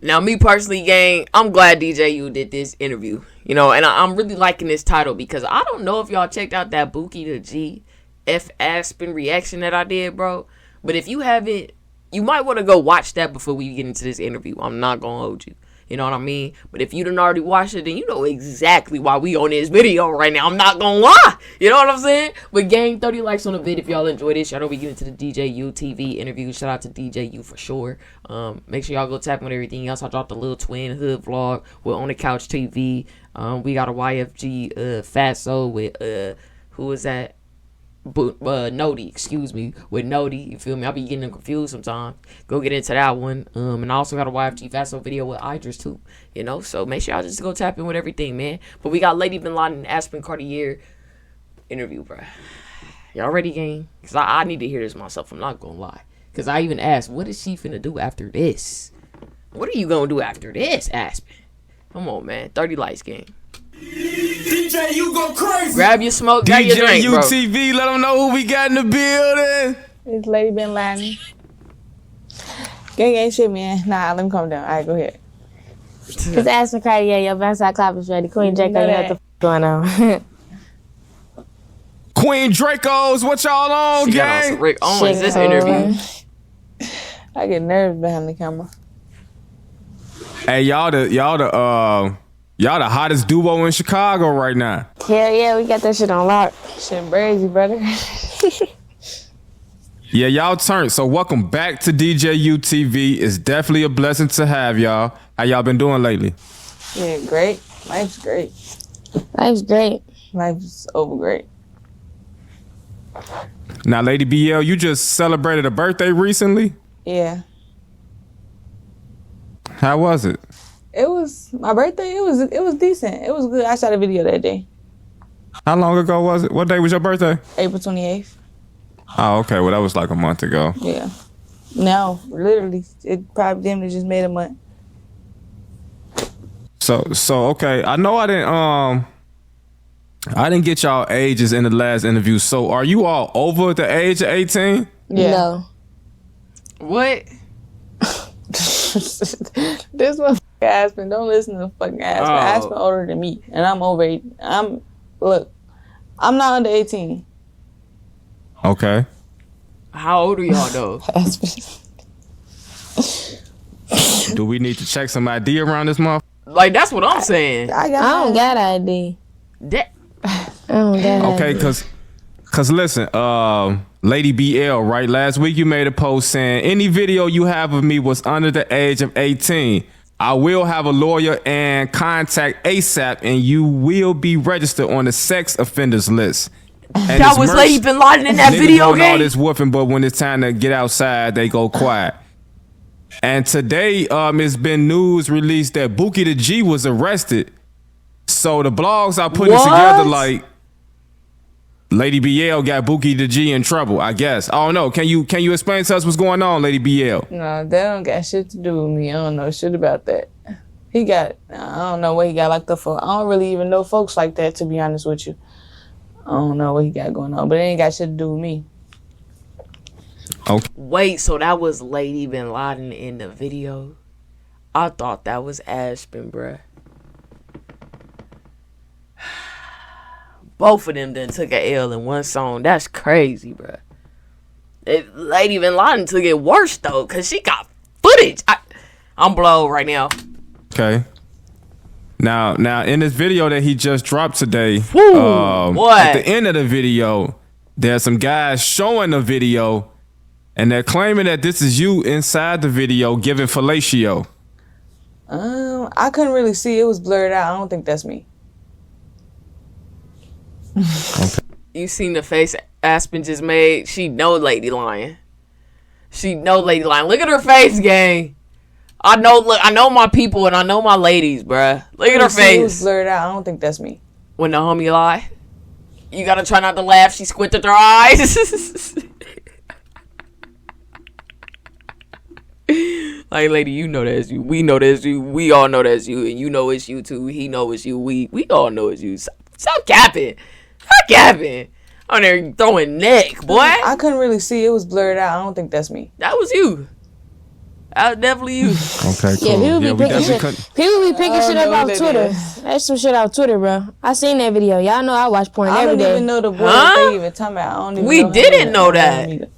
Now, me personally, gang, I'm glad DJU did this interview. You know, and I'm really liking this title because I don't know if y'all checked out that Bookie the G Aspen reaction that I did, bro. But if you haven't, you might want to go watch that before we get into this interview. I'm not going to hold you. You know what I mean? But if you done already watched it, then you know exactly why we on this video right now. I'm not gonna lie. You know what I'm saying? But gang, 30 likes on the vid if y'all enjoy this. Y'all know we get into the DJUTV interview. Shout out to DJU for sure. Make sure y'all go tap on everything else. I dropped a little twin hood vlog with On The Couch TV. We got a YFG Fatso with who is that? Nodi, excuse me, with Nodi, you feel me? I be getting them confused sometimes. Go get into that one. And I also got a YFG Fatso video with Idris too, you know? So make sure y'all just go tap in with everything, man. But we got Lady BinLaden and Aspen Kartier interview, bro. Y'all ready, gang? Because I need to hear this myself, I'm not gonna lie. Because I even asked, what is she finna do after this? What are you gonna do after this, Aspen? Come on, man. 30 likes, gang. DJ, you go crazy. Grab your smoke, grab your drink, bro. DJUTV, let them know who we got in the building. It's Lady BinLaden. Gang ain't shit, man. Nah, let me calm down. All right, go ahead. It's Aspen Kartier, your backside clap is ready. Queen Draco, you know what the going on. Queen Dracos, what y'all on, she got on gang? some Rick Owens this interview. I get nervous behind the camera. Hey, y'all the hottest duo in Chicago right now. Hell yeah, we got that shit on lock. Shit crazy, brother. Yeah, y'all turned. So welcome back to DJUTV. It's definitely a blessing to have y'all. How y'all been doing lately? Yeah, great. Life's great. Life's great. Life's over great. Now, Lady BL, you just celebrated a birthday recently? Yeah. How was it? It was my birthday. It was decent. It was good. I shot a video that day. How long ago was it? What day was your birthday? April 28th. Oh, okay. Well, that was like a month ago. Yeah. No, literally, it probably them just made a month. So okay. I know I didn't get y'all ages in the last interview. So are you all over the age of 18? Yeah. No. What? This motherfucker Aspen, don't listen to fucking Aspen. Oh. Aspen older than me, and I'm over 8. I'm not under 18. Okay. How old are y'all though? Aspen. Do we need to check some ID around this month? Like, that's what I'm saying. I don't got ID. That, I don't got Okay, ID. cause listen, Lady BL, right? Last week you made a post saying any video you have of me was under the age of 18. I will have a lawyer and contact ASAP, and you will be registered on the sex offenders list. And that was Lady BinLaden in that video game. All game. this whooping, but when it's time to get outside, they go quiet. And today, it's been news released that Bookie the G was arrested. So the blogs are putting together like Lady BL got Bookie the G in trouble, I guess. I don't know. Can you explain to us what's going on, Lady BL? No, that don't got shit to do with me. I don't know shit about that. I don't know what he got locked up for. I don't really even know folks like that, to be honest with you. I don't know what he got going on, but it ain't got shit to do with me. Okay. Wait, so that was Lady BinLaden in the video? I thought that was Aspen, bruh. Both of them then took a L in one song. That's crazy, bruh. Lady BinLaden took it worse, though, because she got footage. I'm blown right now. Okay. Now, in this video that he just dropped today, what? At the end of the video, there's some guys showing the video, and they're claiming that this is you inside the video giving fellatio. I couldn't really see. It was blurred out. I don't think that's me. Okay. You seen the face Aspen just made? She know Lady lying. She know Lady lying. Look at her face, gang. I know my people and I know my ladies, bruh. Look at her face. It was blurred out. I don't think that's me. When the homie lie, you gotta try not to laugh. She squinted her eyes. Like, lady, you know that's you. We know that's you. We all know that's you. And you know it's you too. He know it's you. We all know it's you. Stop capping. Stop capping. On there throwing neck, boy. I couldn't really see. It was blurred out. I don't think that's me. That was you. That's definitely you. Okay, cool. Yeah, people be we picking shit. definitely People be picking shit up know off what Twitter. it is. That's some shit off Twitter, bro. I seen that video. Y'all know I watch porn I every don't day. even know the boy Huh? that they even talking about. I don't even We know didn't know that. either.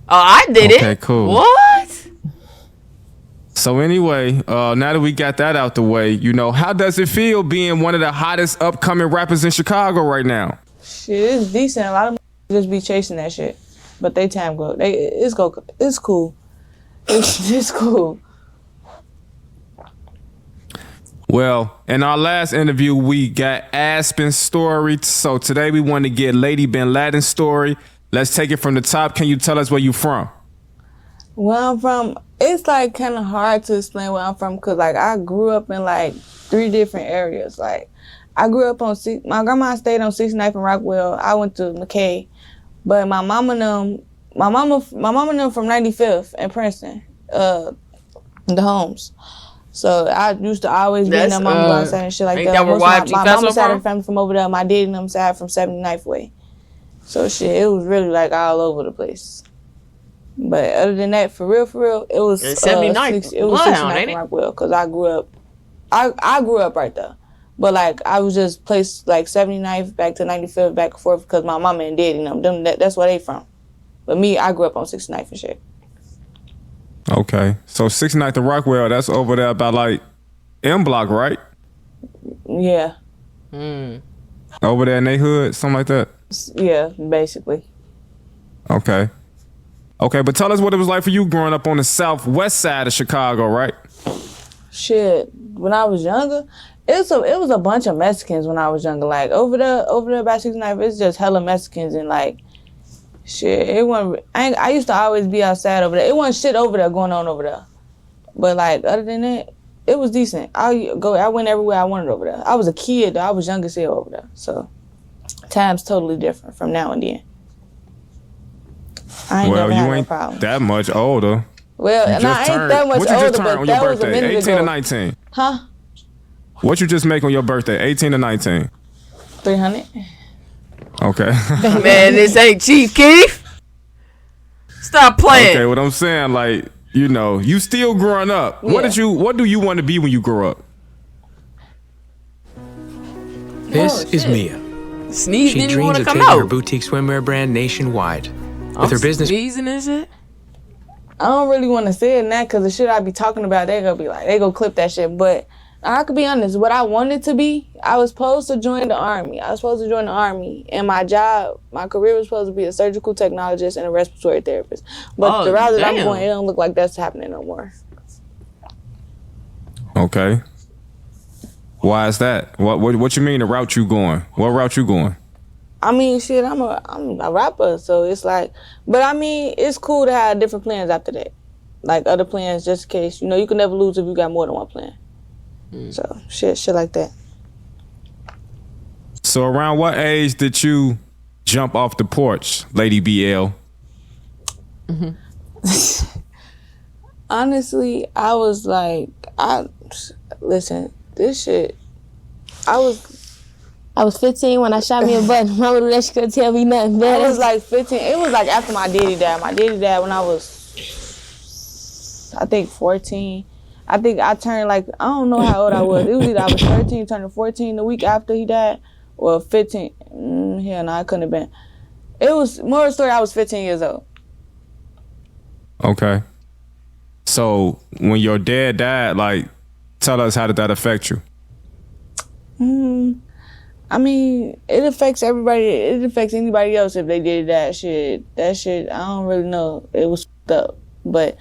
Oh, I did it. Okay, cool. What? So anyway, now that we got that out the way, you know, how does it feel being one of the hottest upcoming rappers in Chicago right now? Shit, it's decent. A lot of just be chasing that shit, but they time go. It's cool. It's cool. Well, in our last interview, we got Aspen's story. So today we want to get BinLaden's story. Let's take it from the top. Can you tell us where you from? Where I'm from, it's like kind of hard to explain where I'm from because like I grew up in like 3 different areas. Like I grew up on my grandma stayed on 69th and Rockwell. I went to McKay, but my mama and them from 95th in Princeton, the homes. So I used to always be in their mama side and shit like ain't that. that where Most of my YG mama side from? of the family from over there. My daddy and them side from 79th way. So shit, it was really like all over the place. But other than that, for real, it was 79th. It was Bloodhound, 69th ain't in it? Rockwell because I grew up. I grew up right there, but like I was just placed like 79th back to 95th back and forth because my mama and daddy them that's where they from. But me, I grew up on 69th and shit. Okay. So 69th and Rockwell, that's over there about like M Block, right? Yeah, Over there in they hood, something like that? yeah, basically. Okay. Okay, but tell us what it was like for you growing up on the southwest side of Chicago, right? Shit, when I was younger, it was a bunch of Mexicans when I was younger. Like over there by 69th, it's just hella Mexicans and like shit. It wasn't. I used to always be outside over there. It wasn't shit over there going on over there. But like other than that, it was decent. I went everywhere I wanted over there. I was a kid though. I was young as hell over there. So times totally different from now and then. I ain't Well, never you had no ain't problem. that much older. Well, and I ain't that much what you older, just turned but on that your was a birthday? minute 18 ago. or 19? Huh? What you just make on your birthday? 18 or 19? 300. Okay. Man, this ain't Chief Keef. Stop playing. Okay, what I'm saying, like, you know, you still growing up. Yeah. What do you want to be when you grow up? This is Mia. Sneeze She didn't even want dreams to of come taking her out. boutique swimwear brand nationwide. With her business Sneezing and shit. I don't really want to say it now because the shit I be talking about, they gonna clip that shit. But I could be honest, what I wanted to be, I was supposed to join the Army. And my job, my career was supposed to be a surgical technologist and a respiratory therapist. But the route that I'm going, it don't look like that's happening no more. Okay. Why is that? What you mean the route you going? What route you going? I mean, shit, I'm a rapper, so it's like, but I mean, it's cool to have different plans after that. Like other plans, just in case. You know, you can never lose if you got more than one plan. So, shit like that. So around what age did you jump off the porch, Lady BL? Honestly, I was like, listen, this shit, I was 15 when I shot me a button. My little she couldn't tell me nothing. I was like 15. It was like after my daddy died. My daddy died when I was, I think, 14. I think I turned like, I don't know how old I was. It was either I was 13, turning 14 the week after he died, or 15. Hell no, I couldn't have been. It was, more of a story, I was 15 years old. Okay. So when your dad died, like, tell us, how did that affect you? I mean, it affects everybody. It affects anybody else if they did that shit. That shit, I don't really know. It was fucked up. But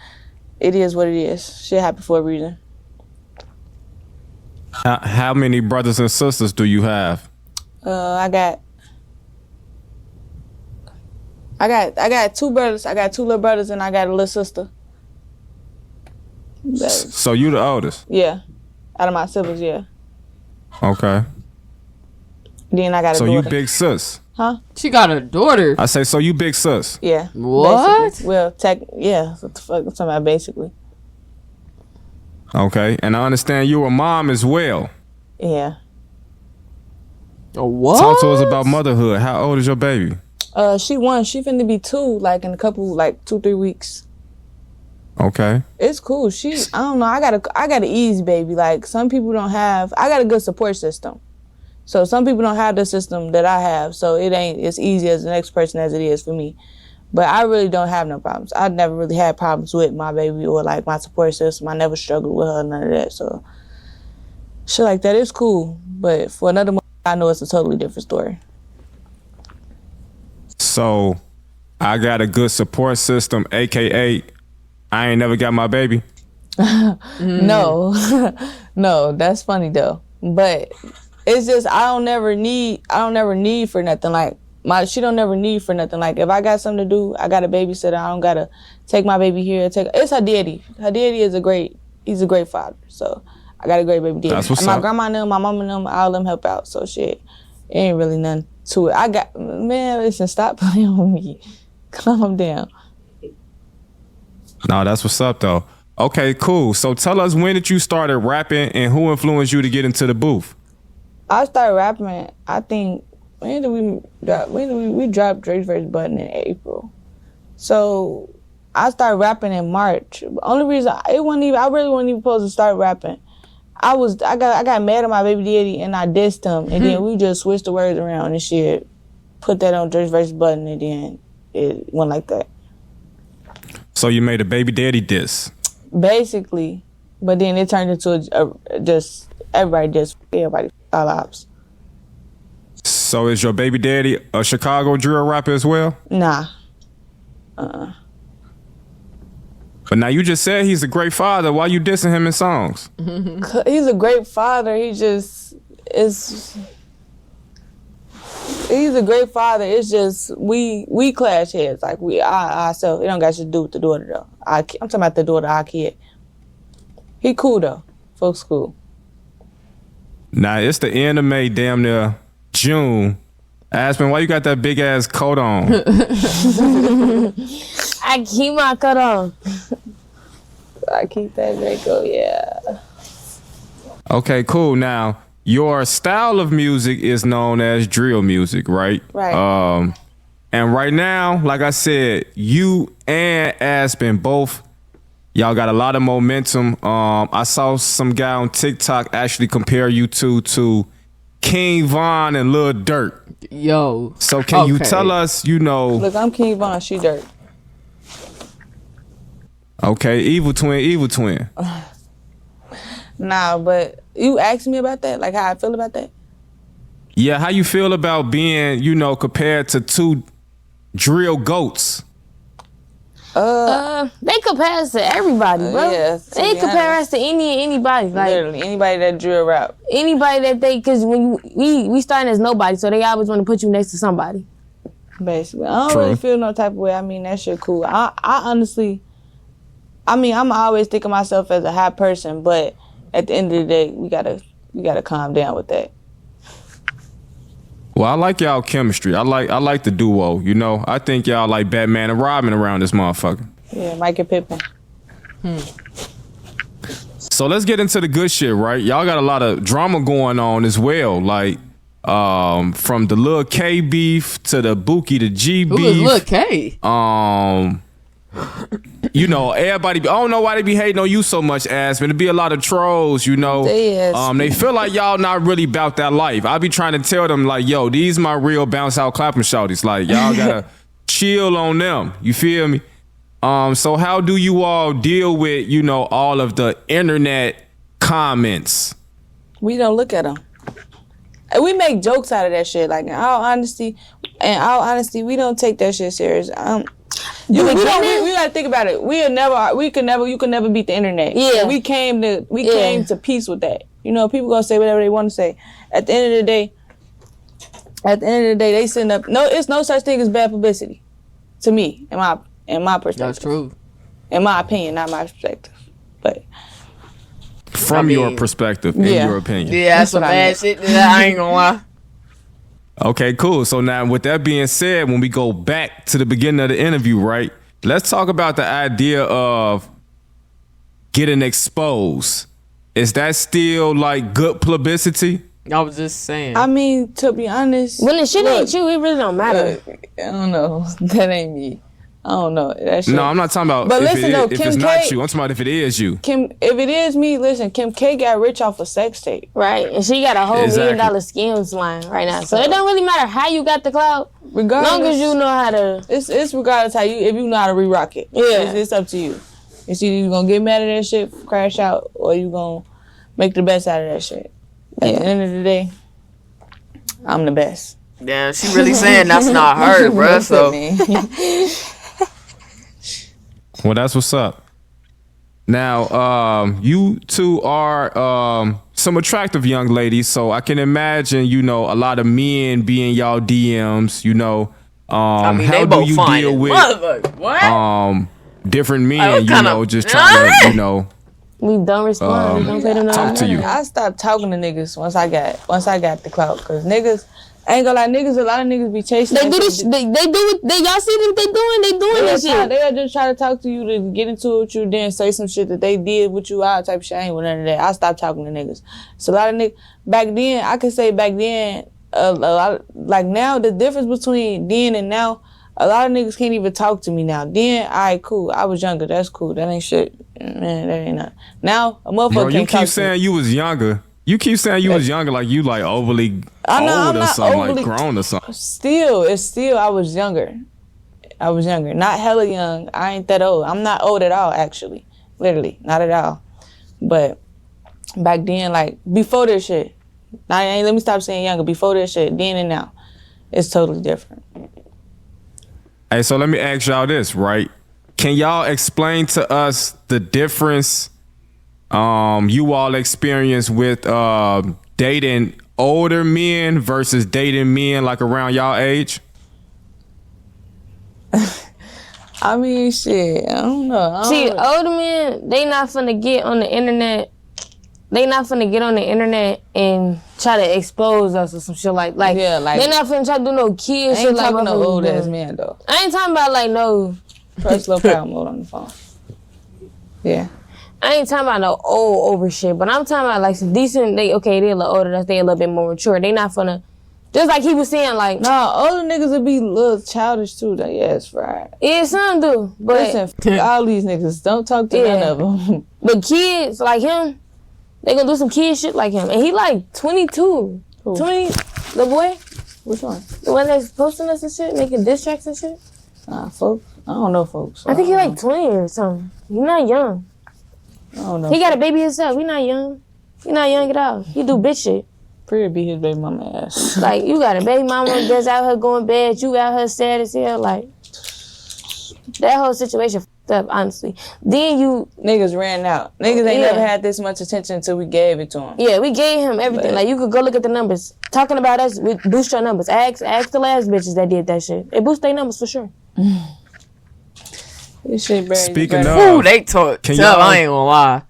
it is what it is. Shit happened for a reason. How many brothers and sisters do you have? I got 2 brothers. I got 2 little brothers and I got a little sister. So you the oldest? Yeah. Out of my siblings, yeah. Okay. Then I got a So daughter. you big sis? Huh? She got a daughter. I say, so you big sis? Yeah. What? Basically. Well, yeah. What the fuck I'm talking about, basically. Okay. And I understand you a mom as well. Yeah. What? Talk to us about motherhood. How old is your baby? She finna be 2, like in a couple, like 2-3 weeks. Okay. It's cool. I don't know. I got an easy baby. Like some people don't have. I got a good support system. So some people don't have the system that I have. So it ain't as easy as the next person as it is for me. But I really don't have no problems. I never really had problems with my baby or like my support system. I never struggled with her, none of that. So shit like that is cool. But for another one, I know it's a totally different story. So I got a good support system, aka I ain't never got my baby. No, no, that's funny though. But it's just I don't never need for nothing. Like she don't never need for nothing. Like if I got something to do, I got a babysitter. I don't gotta take my baby here. It's her daddy. Her daddy is he's a great father. So I got a great baby daddy. That's what's and my up. grandma and them, my mom and them, all them help out. So shit, it ain't really nothing to it. Listen, stop playing with me. Calm down. No, that's what's up though. Okay, cool. So tell us, when did you started rapping and who influenced you to get into the booth? I started rapping, I think, when did we dropped Drake's First Button in April. So I started rapping in March. Only reason I really wasn't even supposed to start rapping. I got mad at my baby daddy and I dissed him, and then we just switched the words around and shit, put that on Drake's First Button, and then it went like that. So you made a baby daddy diss. Basically, but then it turned into everybody all ops. So is your baby daddy a Chicago drill rapper as well? Nah. But now you just said he's a great father. Why you dissing him in songs? He's a great father. He's a great father. It's just we clash heads. Like ourselves. It don't got shit to do with the daughter though. I'm talking about the daughter, our kid. He cool though. Folks cool. Now it's the end of May, damn near June. Aspen, why you got that big ass coat on? I keep my coat on. I keep that Draco, yeah. Okay, cool. Now your style of music is known as drill music, right? Right. And right now, like I said, you and Aspen both, y'all got a lot of momentum. I saw some guy on TikTok actually compare you two to King Von and Lil Durk. Yo. So can you tell us, Look, I'm King Von, she Dirt. Okay, evil twin. Nah, but you asked me about that, like how I feel about that? Yeah, how you feel about being, compared to two drill goats? They compare us to everybody, bro. Yeah, They compare us to anybody. Like Literally, anybody that drill rap. anybody that because when we starting as nobody, so they always want to put you next to somebody. Basically, I don't True. really feel no type of way. I mean, that shit cool. I honestly, I'm always think of myself as a high person, but at the end of the day, we gotta calm down with that. Well, I like y'all chemistry. I like the duo, I think y'all like Batman and Robin around this motherfucker. Yeah, Mike and Pippin. So let's get into the good shit, right? Y'all got a lot of drama going on as well, like from the Lil K beef to the Bookie the G beef. Who is Lil K? Everybody. I don't know why they be hating on you so much, Aspen. There be a lot of trolls, They feel like y'all not really about that life. I be trying to tell them like, yo, these my real bounce out clapping shouties. Like y'all gotta chill on them. You feel me? So how do you all deal with all of the internet comments? We don't look at them. And we make jokes out of that shit. Like in all honesty, we don't take that shit serious. We gotta think about it. You could never beat the internet. Yeah. We came to peace with that. People gonna say whatever they want to say. At the end of the day, they send up. No, it's no such thing as bad publicity. To me, in my perspective. That's true. In my opinion, not my perspective, but From your perspective, in your opinion. Yeah, that's some bad shit. I ain't gonna lie. Okay, cool. So now with that being said, when we go back to the beginning of the interview, right? Let's talk about the idea of getting exposed. Is that still like good publicity? I was just saying. I mean, to be honest, When the shit ain't you, it really don't matter. I don't know. That ain't me. I don't know that shit. No, I'm not talking about. But if listen, though, if Kim it's K, not you, I'm talking about if it is you. Kim, if it is me, listen, Kim K got rich off a sex tape. Right, and she got a whole Exactly. $1 million schemes line right now. So it don't really matter how you got the clout, Regardless, long as you know how to. It's regardless how you, if you know how to re-rock it. Yeah. It's up to you. It's either you gonna get mad at that shit, crash out, or you gonna make the best out of that shit. At the end of the day, I'm the best. Damn, she really saying that's not her, bruh. So Well, that's what's up. Now, you two are some attractive young ladies, so I can imagine, you know, a lot of men being y'all DMs, you know. I mean, how they do both you fine. deal with What? different men, what you kind know, of- just trying to, you know, We don't respond. We don't pay them no talk to you. I stopped talking to niggas once I got the clout, cause niggas, I ain't gonna lie, niggas, a lot of niggas be chasing. They that do shit. this. They do it. Y'all see what they doing? They doing this shit. They'll just try to talk to you to get into it with you, then say some shit that they did with you, all type of shit. I ain't with none of that. I stopped talking to niggas. It's a lot of niggas. Back then, I could say back then, a lot of, like now, the difference between then and now, a lot of niggas can't even talk to me now. Then, all right, cool. I was younger. That's cool. That ain't shit. Man, that ain't nothing. Now, a motherfucker Bro, can't you talk keep to me. saying you was younger. You keep saying you was younger, like you like overly I'm old or not something, overly- like grown or something. It's still, I was younger. Not hella young. I ain't that old. I'm not old at all, actually. Literally, not at all. But back then, like, before this shit, let me stop saying younger. Before this shit, then and now, it's totally different. Hey, so let me ask y'all this, right? Can y'all explain to us the difference you all experience with dating older men versus dating men like around y'all age? I mean, shit, I don't know. See, older men, they not finna get on the internet. They not finna get on the internet and try to expose us or some shit like Yeah, like- they not finna try to do no kid I shit ain't like talking no motherfuckers old ass doing. man, though. I ain't talking about like no. Press low power mode on the phone. Yeah. I ain't talking about no old over shit, but I'm talking about like some decent. They a little older than us. They a little bit more mature. They not finna. Just like he was saying, like Nah, older niggas would be a little childish too, though. Yeah, it's right. yeah, some do, but Listen, f- all these niggas, don't talk to none of them. but kids like him, they gonna do some kid shit like him, and he like 22, Who? 20. The boy, Which one? the one that's posting us and shit, making diss tracks and shit. Folks. I don't know, folks. I think he like 20 or something. He not young. I don't know. He got a baby himself. He not young. He not young at all. He do bitch shit. Pretty be his baby mama ass. Like, you got a baby mama that's out here going bad. You out here sad as hell. Like, that whole situation fucked up, honestly. Then you, Niggas ran out. Niggas ain't Yeah. never had this much attention until we gave it to them. yeah, we gave him everything. But- Like, you could go look at the numbers. Talking about us, we boost your numbers. Ask the last bitches that did that shit. They boost their numbers for sure. This shit barely. Speaking barely- of- Ooh, they talk Can tough. y'all- I ain't gonna lie.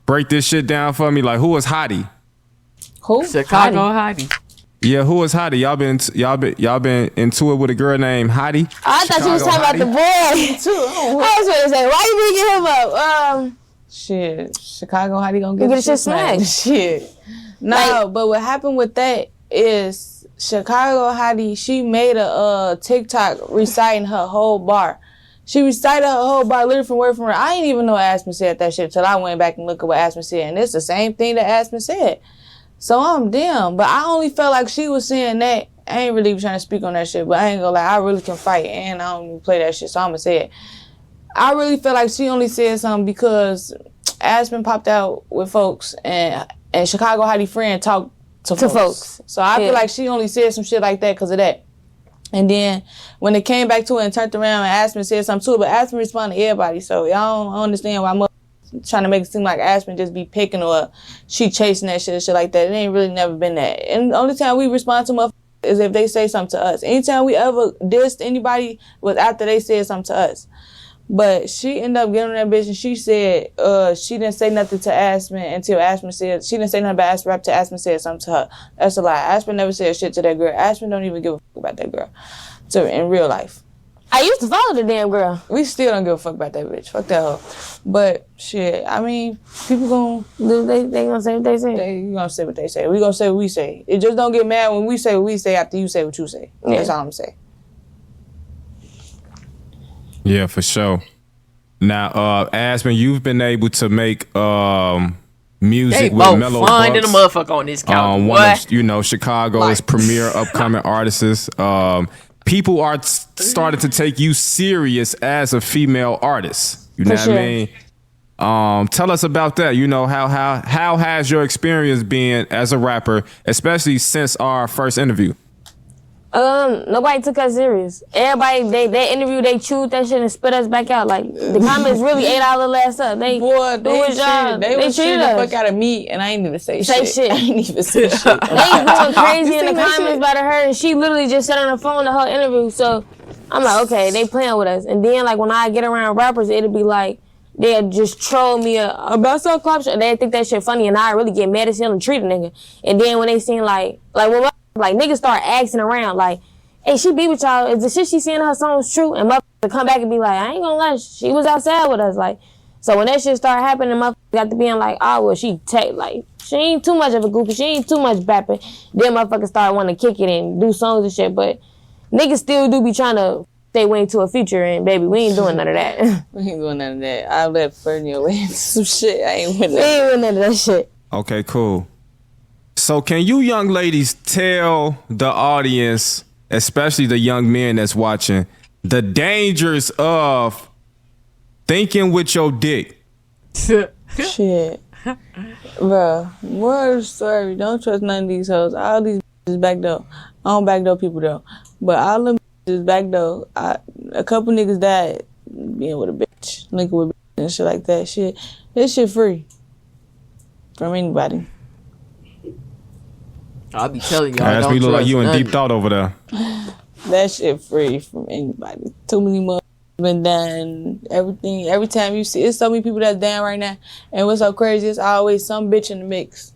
Break this shit down for me. Like, who was Hottie? Who? Chicago Heidi. Yeah, who was Hottie? Y'all been into it with a girl named Hottie? I thought you was talking Chicago about the boy. I was going to say, why you bringing him up? Shit. Chicago, how they gonna You get get the the shit shit smacked. smacked? Shit. No, but what happened with that is Chicago Hottie, she made a TikTok reciting her whole bar. She recited her whole bar literally from word from word. I ain't even know Aspen said that shit till I went back and looked at what Aspen said. And it's the same thing that Aspen said. So I'm damn. But I only felt like she was saying that. I ain't really trying to speak on that shit, but I ain't gonna lie, I really can fight and I don't even play that shit, so I'm gonna say it. I really feel like she only said something because Aspen popped out with folks and Chicago Hottie friend talked to folks. So I feel like she only said some shit like that because of that. And then when it came back to it and turned around and Aspen said something to it, but Aspen responded to everybody. So y'all don't understand why I'm trying to make it seem like Aspen just be picking or she chasing that shit and shit like that. It ain't really never been that. And the only time we respond to motherfuckers is if they say something to us. Anytime we ever dissed anybody was after they said something to us. But she ended up getting on that bitch and she said she didn't say nothing to Aspen until Aspen said, she didn't say nothing about Aspen until Aspen said something to her. That's a lie. Aspen never said shit to that girl. Aspen don't even give a fuck about that girl in real life. I used to follow the damn girl. We still don't give a fuck about that bitch. Fuck that hoe. But shit, I mean, people They gonna say what they say. you gonna say what they say. We gonna say what we say. It just don't get mad when we say what we say after you say what you say. Yeah. That's all I'm saying. Yeah, for sure. Now, Aspen, you've been able to make music with Mellow Bucks. Finding a motherfucker on this couch. One of, Chicago's premier upcoming artists. People are started to take you serious as a female artist. You know what I mean? Tell us about that. How has your experience been as a rapper, especially since our first interview? Nobody took us serious. Everybody, they interviewed, they chewed that shit and spit us back out. Like, the comments really ate all the last up. They treated the fuck out of me, and I ain't even say shit. I ain't even say shit. They going crazy in the comments about her, and she literally just sat on her phone the whole interview. So I'm like, okay, they playing with us. And then, like, when I get around rappers, it'll be like, they'll just troll me about some club shit. They think that shit funny, and I really get mad as hell and treat a nigga. And then when they seen like niggas start asking around, like, hey, she be with y'all. Is the shit she saying in her songs true? And motherfuckers come back and be like, I ain't gonna lie, she was outside with us. Like, so when that shit started happening, motherfuckers got to being like, oh, well, she ain't too much of a goofy. She ain't too much bapping. Then motherfuckers started wanting to kick it and do songs and shit. But niggas still do be trying to stay way into a future, and baby, we ain't doing none of that. We ain't doing none of that. I let Fernie away into some shit. I ain't with that. We ain't with none of that shit. Okay, cool. So can you young ladies tell the audience, especially the young men that's watching, the dangers of thinking with your dick? Shit. Bro, moral of the story, don't trust none of these hoes. All these bitches backdoor. I don't backdoor people though. But all them bitches backdoor. A couple niggas died being with a bitch. Linking with a bitch and shit like that. Shit. This shit free. From anybody. I'll be telling y'all. Ask me look like you in deep thought over there. That shit free from anybody. Too many motherfuckers been done. Everything. Every time you see, it's so many people that's down right now. And what's so crazy is always some bitch in the mix.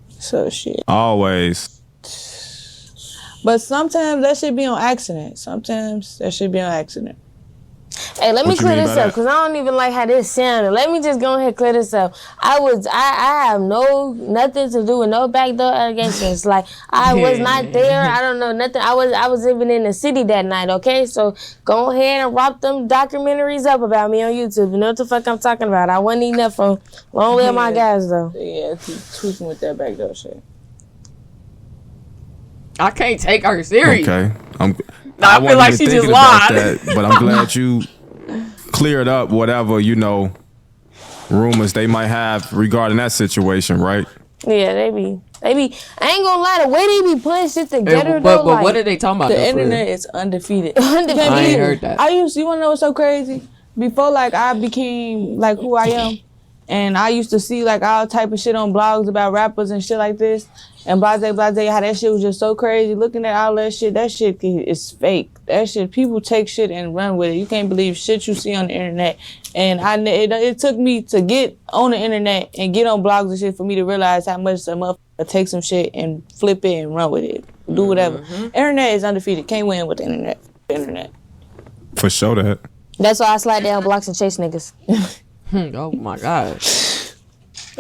So shit. Always. But sometimes that should be on accident. Hey, let me clear this up, because I don't even like how this sounded. Let me just go ahead and clear this up. I have nothing to do with no backdoor allegations. Like, I was not there. I don't know nothing. I was living in the city that night, okay? So go ahead and wrap them documentaries up about me on YouTube. You know what the fuck I'm talking about. I wasn't eating that for long live my guys, though. Yeah, keep tweaking with that backdoor shit. I can't take her serious. Okay. I feel like she just lied. But I'm glad you cleared up whatever, rumors they might have regarding that situation, right? Yeah, they be. I ain't gonna lie, the way they be putting shit together, but what are they talking about? The internet is undefeated. I ain't heard that. You wanna know what's so crazy? Before, I became, who I am, and I used to see, all type of shit on blogs about rappers and shit like this, and blase, how that shit was just so crazy. Looking at all that shit is fake. That shit, people take shit and run with it. You can't believe shit you see on the internet. And it took me to get on the internet and get on blogs and shit for me to realize how much a motherfucker take some shit and flip it and run with it. Do whatever. Internet is undefeated. Can't win with the internet. For sure that. That's why I slide down blocks and chase niggas. Oh my God.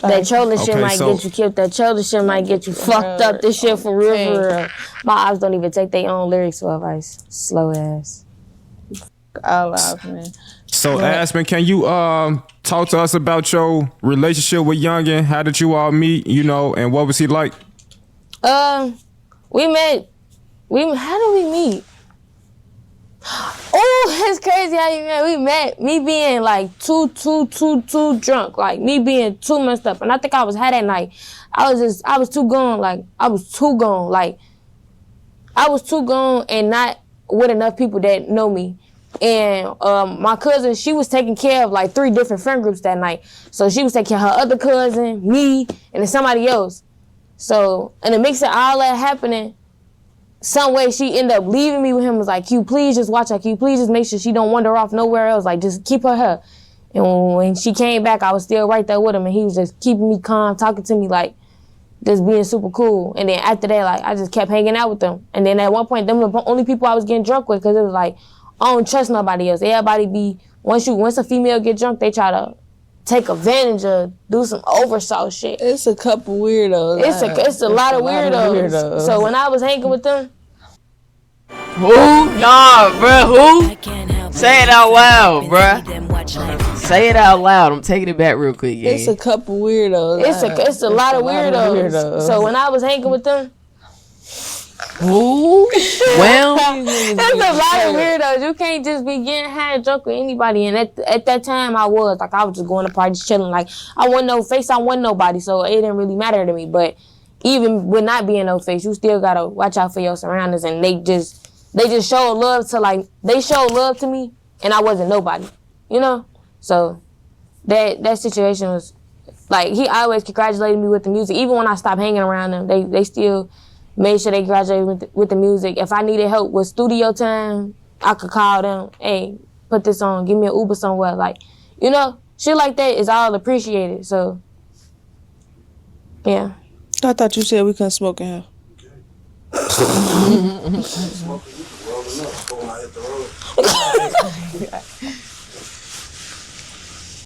That trolling shit might get you killed. That trolling shit might get you fucked up. This shit for real. My eyes don't even take their own lyrics for advice. Slow ass. All out, man. So, Aspen, can you talk to us about your relationship with Youngin? How did you all meet, and what was he like? We met. How did we meet? Oh, it's crazy how you met. We met. Me being too drunk. Like me being too messed up. And I think I was high that night. I was too gone. I was too gone and not with enough people that know me. And my cousin, she was taking care of 3 different friend groups that night. So she was taking care of her other cousin, me, and then somebody else. So in the mix of all that happening, some way she ended up leaving me with him. Was like, Q, please just watch her. Q, please just make sure she don't wander off nowhere else. Just keep her here. And when she came back, I was still right there with him, and he was just keeping me calm, talking to me just being super cool. And then after that, I just kept hanging out with them. And then at one point, them were the only people I was getting drunk with, because it was I don't trust nobody else. Everybody be once a female get drunk, they try to take advantage of, do some oversaw shit. It's a couple weirdos. It's a lot of weirdos. So when I was hanging with them, Who? Nah, bruh. Who? Say it out loud, bruh. Say it out loud. I'm taking it back real quick. Yeah. It's a couple weirdos. It's a lot of weirdos. So when I was hanging with them, who? Well, there's a lot of weirdos. You can't just be getting high and drunk with anybody. And at that time, I was just going to parties, chilling. Like, I wasn't no face, I wasn't nobody, so it didn't really matter to me. But even with not being no face, you still gotta watch out for your surroundings. And they just showed love to they showed love to me, and I wasn't nobody, you know. So that situation was like, he always congratulated me with the music. Even when I stopped hanging around them, they still made sure they graduated with the music. If I needed help with studio time, I could call them. Hey, put this on. Give me an Uber somewhere. Like, you know, shit like that is all appreciated. So, yeah. I thought you said we couldn't smoke in here.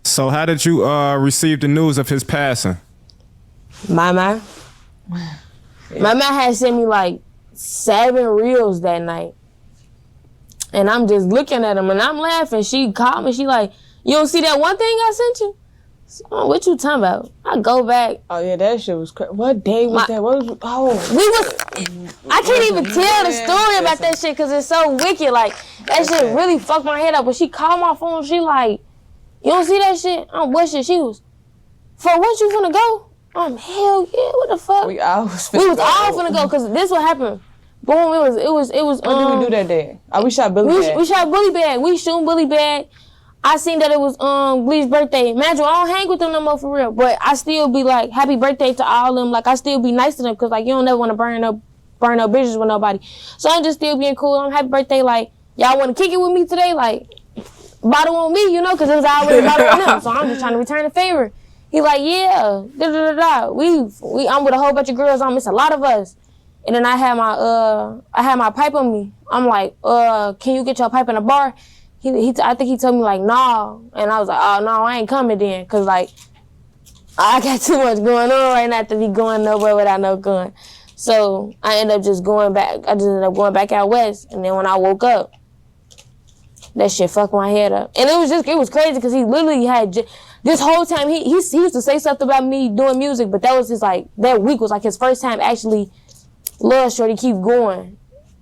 So how did you receive the news of his passing? Mama had sent me like 7 reels that night. And I'm just looking at them and I'm laughing. She called me. She like, you don't see that one thing I sent you? Oh, what you talking about? I go back. Oh yeah, that shit was crazy. What day was that? What was? I can't even tell the story about that shit because it's so wicked. Like, that shit really fucked my head up. But she called my phone. She like, you don't see that shit? What shit? She was, for what you finna go? Hell yeah, what the fuck? We was all finna go because this what happened. Boom, it was. What did we do that day? We shot Billy Bag. We shot Billy Bag. We shooting Billy Bag. I seen that it was Bleach's birthday. Imagine, I don't hang with them no more for real, but I still be like, happy birthday to all of them. Like, I still be nice to them because like, you don't never want to burn no bridges with nobody. So I'm just still being cool. I'm happy birthday. Like, y'all want to kick it with me today? Like, bottle on me, you know, because it was always bottle on them. So I'm just trying to return the favor. He like, yeah, I'm with a whole bunch of girls on. It's a lot of us. And then I had my pipe on me. I'm like, can you get your pipe in a bar? I think he told me like, no. And I was like, oh no, I ain't coming then. Cause like, I got too much going on right now to be going nowhere without no gun. So I ended up just going back. I just ended up going back out west. And then when I woke up, that shit fucked my head up. And it was crazy cause he literally had this whole time, he used to say something about me doing music, but that was just like, that week was like his first time actually love shorty keep going.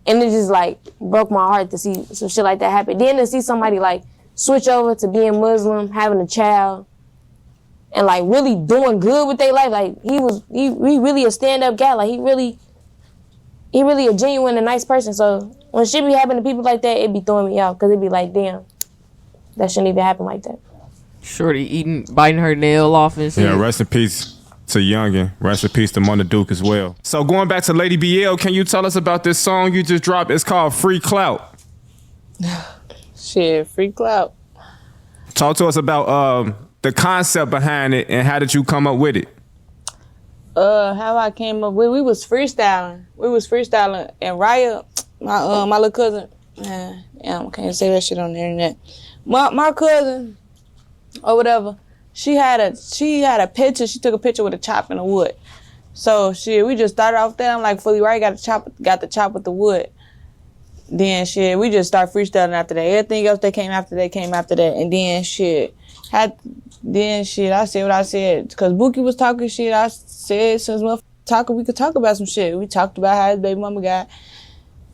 And it just like broke my heart to see some shit like that happen. Then to see somebody like switch over to being Muslim, having a child, and like really doing good with their life. Like he really a stand-up guy. Like he really a genuine and nice person. So when shit be happening to people like that, it be throwing me out because it be like, damn, that shouldn't even happen like that. Shorty biting her nail off and shit. Yeah, rest in peace to Youngin. Rest in peace to Mother Duke as well. So going back to Lady BL, can you tell us about this song you just dropped? It's called Free Clout. Shit, Free Clout. Talk to us about the concept behind it and how did you come up with it? How I came up with, we was freestyling. And Raya, my little cousin, I can't say that shit on the internet. My cousin or whatever, she had a picture. She took a picture with a chop in the wood. So we just started off there. I'm like, fully right, got the chop with the wood. Then we just start freestyling after that. Everything else that came after that. And then I said what I said. Cause Bookie was talking shit. I said, since we could talk about some shit. We talked about how his baby mama got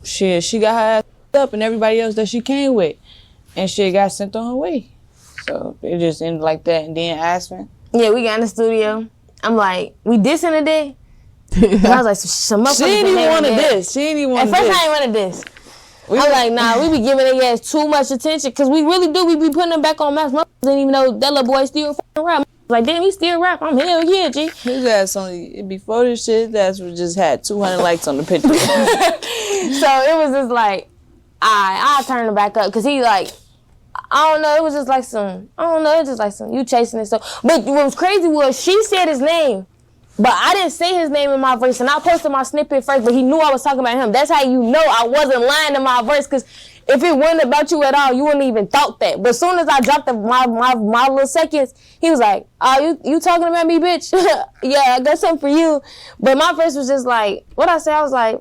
shit. She got her ass up and everybody else that she came with. And shit got sent on her way. So it just ended like that. And then Aspen. Yeah, we got in the studio. I'm like, we dissing today? And I was like, some motherfuckers. She ain't even wanted this. At first I ain't wanted this. I'm like, nah, we be giving their ass too much attention. Cause we really do. We be putting them back on maps. Motherfuckers didn't even know that little boy still fucking rap. Like, damn, he still rap. I'm hell yeah, G. His ass only, before this shit, that's what just had 200 likes on the picture. So it was just like, I'll turn it back up. Cause he like, I don't know, it was just like some, you chasing it. So, but what was crazy was she said his name, but I didn't say his name in my verse, and I posted my snippet first, but he knew I was talking about him. That's how you know I wasn't lying in my verse, because if it wasn't about you at all, you wouldn't even thought that. But as soon as I dropped my little seconds, he was like, oh, you talking about me, bitch? Yeah, I got something for you. But my verse was just like, what I said, I was like,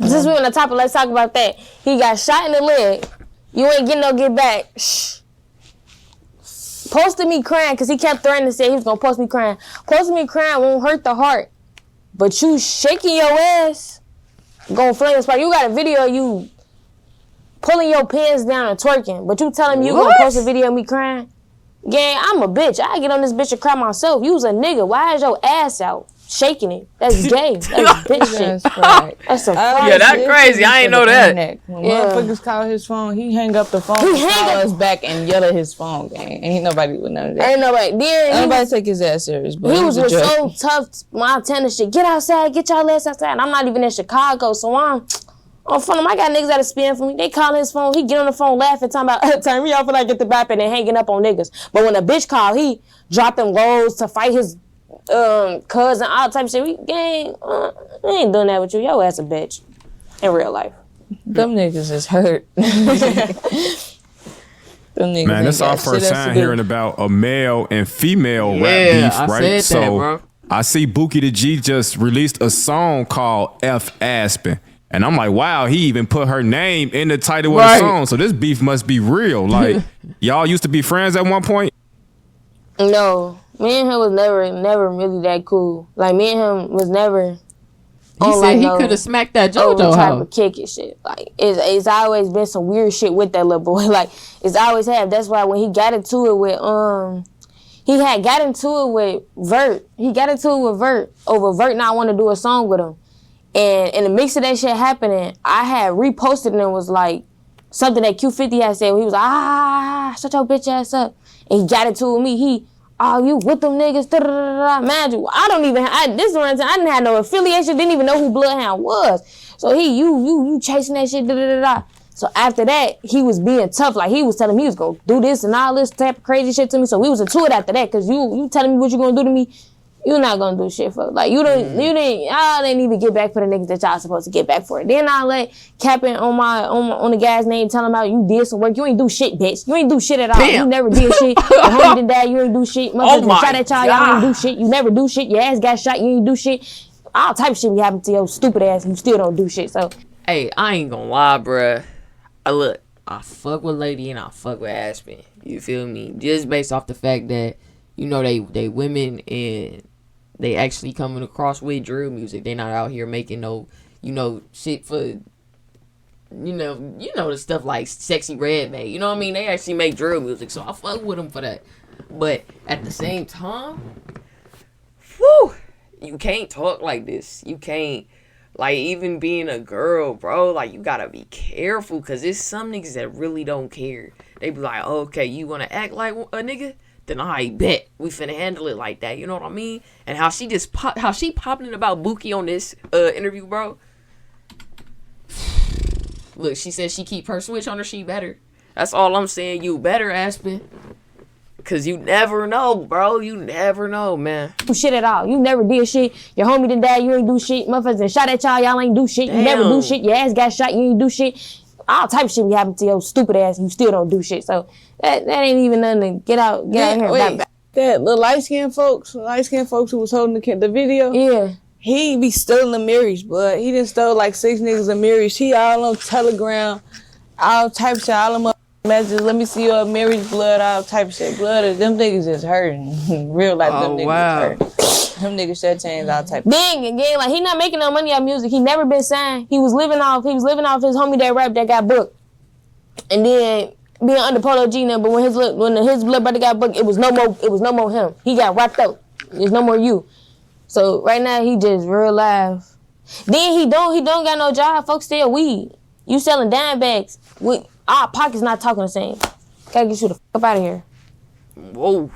Since we on the topic, let's talk about that. He got shot in the leg. You ain't getting no get back. Shh. Posted me crying because he kept threatening to say he was going to post me crying. Posting me crying won't hurt the heart. But you shaking your ass, going to flame this part. You got a video of you pulling your pants down and twerking. But you telling me you going to post a video of me crying? Gang, I'm a bitch. I get on this bitch and cry myself. You was a nigga. Why is your ass out? Shaking it. That's gay. That's bitch shit. That's a yeah, that's crazy. I ain't know that. When motherfuckers call his phone, he hang up the phone, he call us back and yell at his phone, gang. Ain't nobody with none of that. Ain't nobody. Nobody take his ass serious. But he was so tough. Montana shit. Get outside. Get y'all ass outside. And I'm not even in Chicago, so I'm on front of him. I got niggas that are spin for me. They call his phone. He get on the phone laughing, talking about turn me off when I get the bap and then hanging up on niggas. But when a bitch call, he drop them lows to fight his cousin, all type of shit. We gang, we ain't doing that with you. Yo ass a bitch in real life. Them niggas is hurt. Them niggas man, that's our first time hearing about a male and female rap beef, right? Said that, bro. I see Bookie the G just released a song called F Aspen. And I'm like, wow, he even put her name in the title of the song. So this beef must be real. Like, y'all used to be friends at one point? No. Me and him was never really that cool. Like, me and him was never. He said he could have smacked that JoJo type of kick and shit. Like, it's always been some weird shit with that little boy. Like, it's always have. That's why when he got into it with he had got into it with Vert. He got into it with Vert over Vert not want to do a song with him. And in the mix of that shit happening, I had reposted and it was like something that Q50 had said. He was like, shut your bitch ass up. And he got into it with me. You with them niggas, man, I don't even, this one time, I didn't have no affiliation, didn't even know who Bloodhound was. So you chasing that shit, So after that, he was being tough, like he was telling me he was gonna do this and all this type of crazy shit to me. So we was into it after that, cause you telling me what you gonna do to me, you not gonna do shit for. Like y'all didn't even get back for the niggas that y'all supposed to get back for. Then I let Capping on the guy's name tell him out you did some work. You ain't do shit, bitch. You ain't do shit at all. Damn. You never did shit. Your homie did that. You ain't do shit. Motherfuckers shot at y'all ain't do shit. You never do shit. Your ass got shot. You ain't do shit. All type of shit be happening to your stupid ass. And you still don't do shit. So hey, I ain't gonna lie, bruh. I fuck with Lady and I fuck with Aspen. You feel me? Just based off the fact that they women and they actually coming across with drill music. They not out here making no, shit for, the stuff like Sexy Red made. You know what I mean? They actually make drill music, so I fuck with them for that. But at the same time, you can't talk like this. You can't, like, even being a girl, bro, like, you gotta be careful, because there's some niggas that really don't care. They be like, okay, you wanna act like a nigga? Then I bet we finna handle it like that. You know what I mean? And how she popping about Bookie on this interview, bro. Look, she said she keep her switch on her. She better. That's all I'm saying. You better, Aspen. Cause you never know, bro. You never know, man. Shit at all. You never did shit. Your homie did that. You ain't do shit. Motherfuckers and shot at y'all. Y'all ain't do shit. Damn. You never do shit. Your ass got shot. You ain't do shit. All type of shit be happening to your stupid ass. And you still don't do shit. So that ain't even nothing to get out here. Wait, that little light skinned folks who was holding the video. Yeah. He be stealing the Marys, but he done stole like 6 niggas of Marys. He all on Telegram, all type of shit, all them messages. Let me see your Mary's blood, all type of shit. Blood, them niggas is hurting. Real life, them niggas hurting. Them niggas shed chains, all type of shit. Again, like he not making no money off music. He never been signed. He was living off his homie that rap that got booked. And then being under Polo G number when his blood brother got booked, it was no more him. He got wrapped up. There's no more you. So right now he just real life. Then he don't got no job. Folks still weed. You selling dime bags. Our pockets not talking the same. Gotta get you the fuck up out of here. Whoa.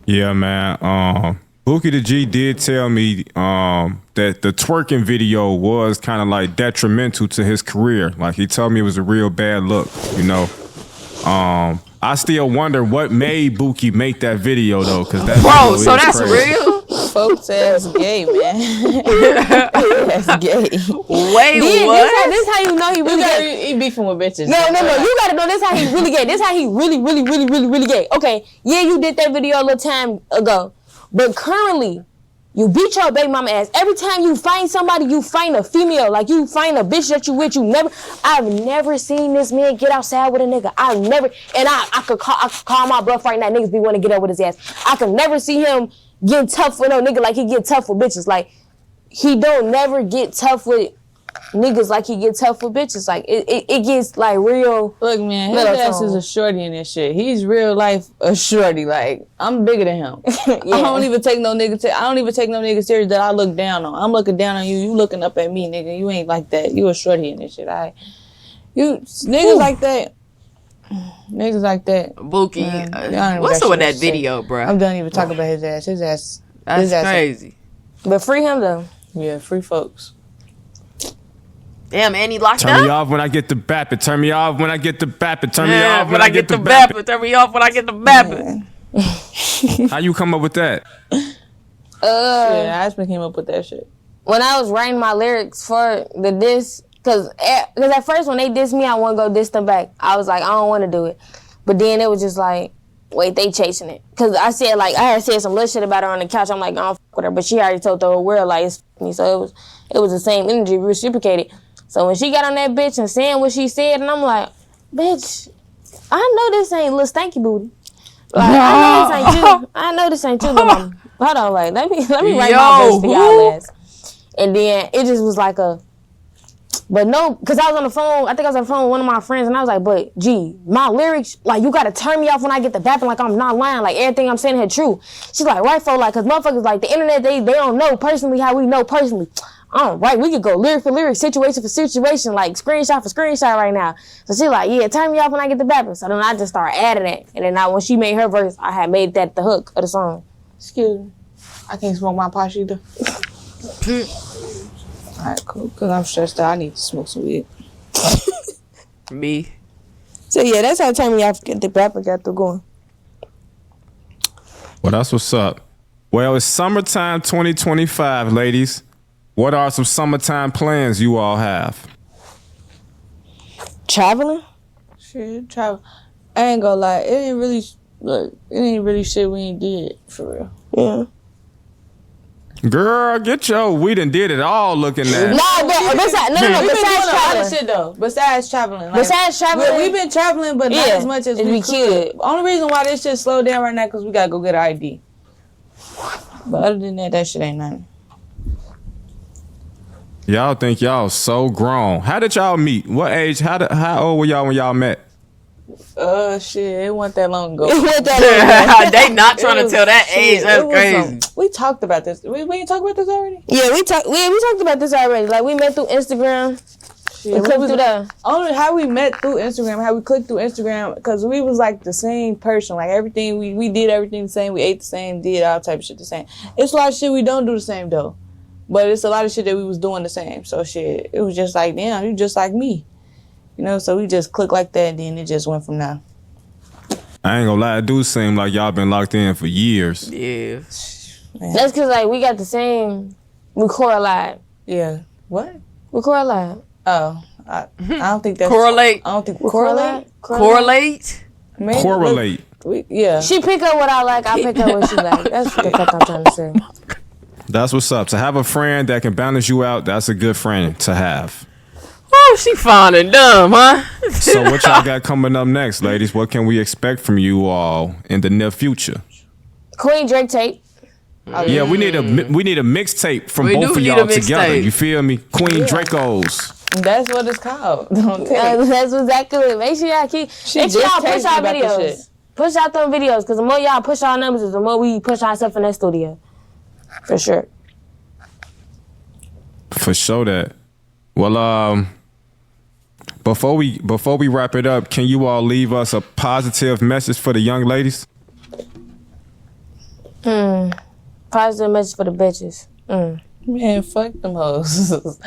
Yeah, man. Bookie the G did tell me that the twerking video was kind of like detrimental to his career. Like he told me it was a real bad look, I still wonder what made Bookie make that video though, because that bro, so that's crazy. real. Folks ass gay, man. That's gay. Wait, what? This how you know he really gay. He beefing with bitches. No. You gotta know this how he really gay. This how he really gay. Okay, yeah, you did that video a little time ago, but currently, You beat your baby mama ass. Every time you find somebody, you find a female. Like, you find a bitch that you with. I've never seen this man get outside with a nigga. I've never, and I could call my bluff right now. Niggas be wanting to get up with his ass. I could never see him getting tough with no nigga like he get tough with bitches. Like, he don't never get tough with niggas like he get tough with bitches. Like, it gets, like, real. Look, man, his ass is a shorty in this shit. He's real life a shorty. Like, I'm bigger than him. Yeah. I don't even take no nigga serious that I look down on. I'm looking down on you. You looking up at me, nigga. You ain't like that. You a shorty in this shit. Niggas like that. Niggas like that. Bookie, what's up with that video, bro? I'm done even talking about his ass. That's crazy. But free him, though. Yeah, free folks. Damn, and he locked up? Turn me off when I get the bapping. Turn me off when I get the bapping. Turn me off when I get the bapping. Turn me off when I get the bapping. How you come up with that? Yeah, Aspen came up with that shit. When I was writing my lyrics for the diss, because at first when they dissed me, I want to go diss them back. I was like, I don't want to do it. But then it was just like, wait, they chasing it. Because I had said some little shit about her on the couch. I'm like, I don't fuck with her. But she already told the whole world, like, it's me. So it was the same energy, reciprocated. So when she got on that bitch and saying what she said, and I'm like, bitch, I know this ain't Lil Stanky Booty. Like, I know this ain't you. I know this ain't you, Lil Mama. Hold on, like, let me write my verse for y'all ass. And then it just was like but no, because I was on the phone, I think I was on the phone with one of my friends, and I was like, but, G, my lyrics, like, you got to turn me off when I get the bapping, like, I'm not lying, like, everything I'm saying here true. She's like, right, for like, because motherfuckers, like, the internet, they don't know personally how we know personally. Right, we could go lyric for lyric, situation for situation, like screenshot for screenshot right now. So she like, yeah, turn me off when I get the bapping. So then I just started adding it. And then when she made her verse, I had made that the hook of the song. Excuse me. I can't smoke my posh either. Alright, cool. Because I'm stressed out. I need to smoke some weed. Me. So yeah, that's how turn me off get the bapping got through going. Well, that's what's up. Well, it's summertime 2025, ladies. What are some summertime plans you all have? Traveling? Shit, travel. I ain't gonna lie. It ain't really shit we ain't did, for real. Yeah. Girl, get your, we done did it all looking at. Besides traveling. Shit though. Besides traveling. Like, besides traveling. We've been traveling, but not as much as we could. Only reason why this shit slowed down right now because we gotta go get our ID. But other than that shit ain't nothing. Y'all think y'all so grown. How did y'all meet? What age? How old were y'all when y'all met? Shit, it wasn't that long ago. They not trying to tell that age. That's crazy. We talked about this. We ain't talked about this already? Yeah, we talked about this already. Like, we met through Instagram. Shit, we clicked through that. Only how we met through Instagram, how we clicked through Instagram, because we was like the same person. Like, everything, we did everything the same. We ate the same, did all type of shit the same. It's a lot of shit we don't do the same, though. But it's a lot of shit that we was doing the same. So, shit, it was just like, damn, you just like me. You know, so we just clicked like that, and then it just went from there. I ain't gonna lie, it do seem like y'all been locked in for years. Yeah. Man. That's because, like, we got the same, we correlate. Yeah. What? We correlate. Oh, I don't think that's... Correlate. I don't think... Correlate? Correlate? Maybe, Correlate. Yeah. She pick up what I like, I pick up what she like. That's what the fuck I'm trying to say. That's what's up. To have a friend that can balance you out, that's a good friend to have. Oh, she fine and dumb, huh? So what y'all got coming up next, ladies? What can we expect from you all in the near future? Queen Drake tape. Yeah, we need a mixtape from both of y'all together. You feel me? Queen Dracos. That's what it's called. Don't tell That's exactly it. Make sure y'all make sure y'all push our videos. Push out them videos, because the more y'all push our numbers, the more we push ourselves in that studio. For sure. For sure that. Well, before we wrap it up, can you all leave us a positive message for the young ladies? Positive message for the bitches. Man, fuck them hoes. they not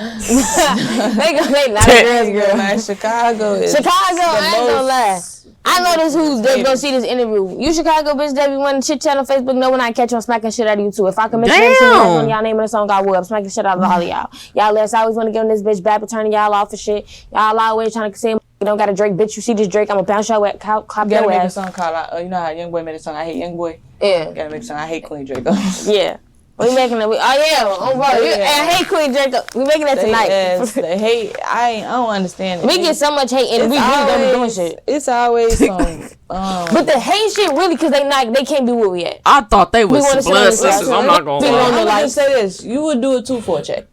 a girl. Man, Chicago, I ain't gonna lie. I know this who's gonna see this interview. You Chicago bitch that be wanting chit chat on Facebook, know when I catch you, I'm smacking shit out of you too. If I can mention one of y'all naming the song, I will. I'm smacking shit out of all of y'all. Y'all let's always want to get on this bitch back and turning y'all off for shit. Y'all always trying to say you don't got a Drake bitch. You see this Drake, I'm gonna bounce your cop your ass. You gotta make a song called, you know how Young Boy made a song, I Hate Young Boy? Yeah. You gotta make a song, I Hate Queen Drake. Yeah. We making it. Oh yeah, bro. And hate Queen Draco. We making that tonight. The hate. I don't understand it. We get so much hate, and we really don't be doing shit. It's always some. But the hate shit really, cause they can't be where we at. I thought they was blood sisters. I'm not gonna lie. I'm gonna just say this: you would do it 2 for a check.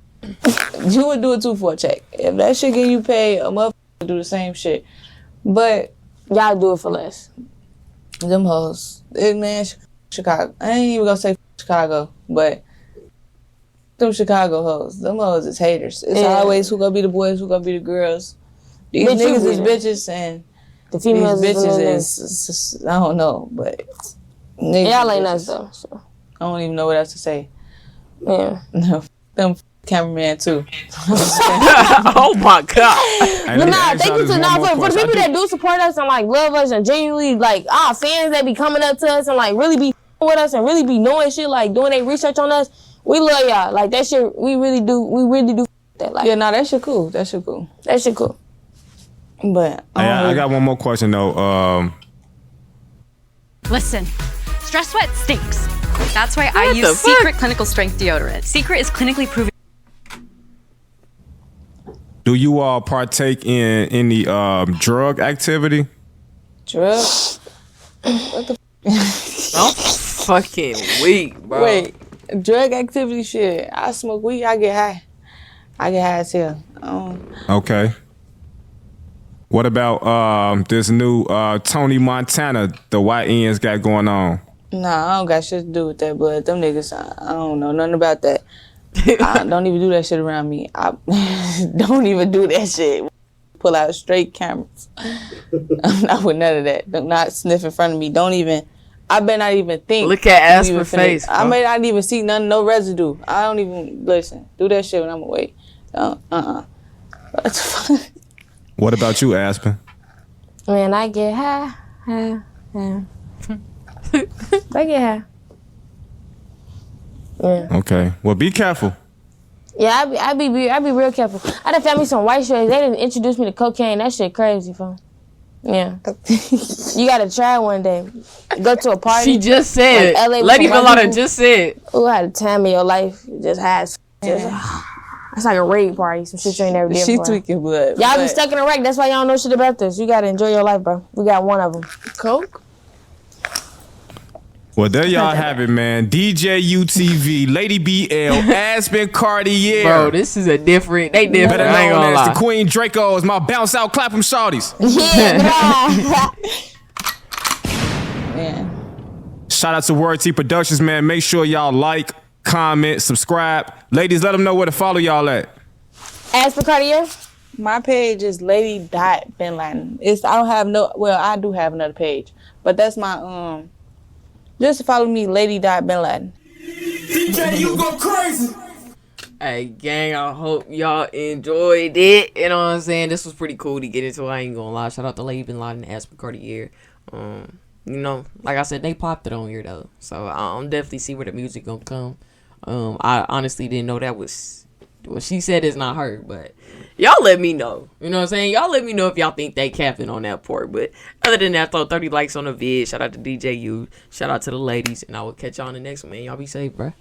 You would do it 2 for a check. If that shit get you paid, a motherfucker would do the same shit. But y'all do it for less. Them hoes, man. Chicago. I ain't even gonna say Chicago, but them Chicago hoes. Them hoes is haters. It's always who gonna be the boys, who gonna be the girls. These niggas is bitches and the females these bitches is I don't know, but y'all ain't us though. So I don't even know what else to say. Yeah. No, them cameraman too. Oh my god! But nah, thank you for the people that do support us and like love us and genuinely like our fans that be coming up to us and like really be with us and really be knowing shit, like doing their research on us. We love y'all. Like that shit, we really do that. Like, yeah, nah, that shit cool. That shit cool. But I got one more question though. Listen, stress sweat stinks. That's why I use Secret Clinical Strength Deodorant. Secret is clinically proven. Do you all partake in any drug activity? Drugs? What the? I'm fucking weak, bro. Wait, drug activity shit. I smoke weed. I get high. I get high as hell. Okay. What about this new Tony Montana the YNs got going on? Nah, I don't got shit to do with that, but them niggas, I don't know nothing about that. I don't even do that shit around me. I don't even do that shit. Pull out straight cameras. I'm not with none of that. Do not sniff in front of me. Don't even. I better not even think. Look at Aspen's face. I may not even see no residue. I don't even listen. Do that shit when I'm away. What the fuck? What about you, Aspen? Man, I get high. I get high. Yeah. Okay. Well, be careful. Yeah, I be real careful. I done found me some white shorts. They didn't introduce me to cocaine. That shit crazy, fam. Yeah. You gotta try one day. Go to a party. She just said. Like LA Lady BinLaden just said. Ooh, I had a time of your life. You just had. It's like a raid party. Some shit you ain't never did She before. tweaking blood. Y'all be stuck in a wreck. That's why y'all don't know shit about this. You gotta enjoy your life, bro. We got one of them. Coke? Well, there y'all have it, man. DJUTV, Lady BL, Aspen Kartier. Bro, this is a different. They different. Better I ain't known gonna as lie. the Queen Dracos. My bounce out, clap 'em shorties. Yeah, Man. Shout out to Word T Productions, man. Make sure y'all like, comment, subscribe. Ladies, let them know where to follow y'all at. Aspen Kartier. My page is ladybinladen. I do have another page, but that's my just follow me, lady.binladen. DJ, you go crazy. Hey, gang, I hope y'all enjoyed it. You know what I'm saying? This was pretty cool to get into. I ain't gonna lie. Shout out to Lady BinLaden and Aspen Kartier. You know, like I said, they popped it on here, though. So, I'm definitely see where the music gonna come. I honestly didn't know that was... Well, she said it's not her, but y'all let me know. You know what I'm saying? Y'all let me know if y'all think they capping on that part. But other than that, throw 30 likes on the vid. Shout out to DJU. Shout out to the ladies. And I will catch y'all on the next one, man. Y'all be safe, bruh.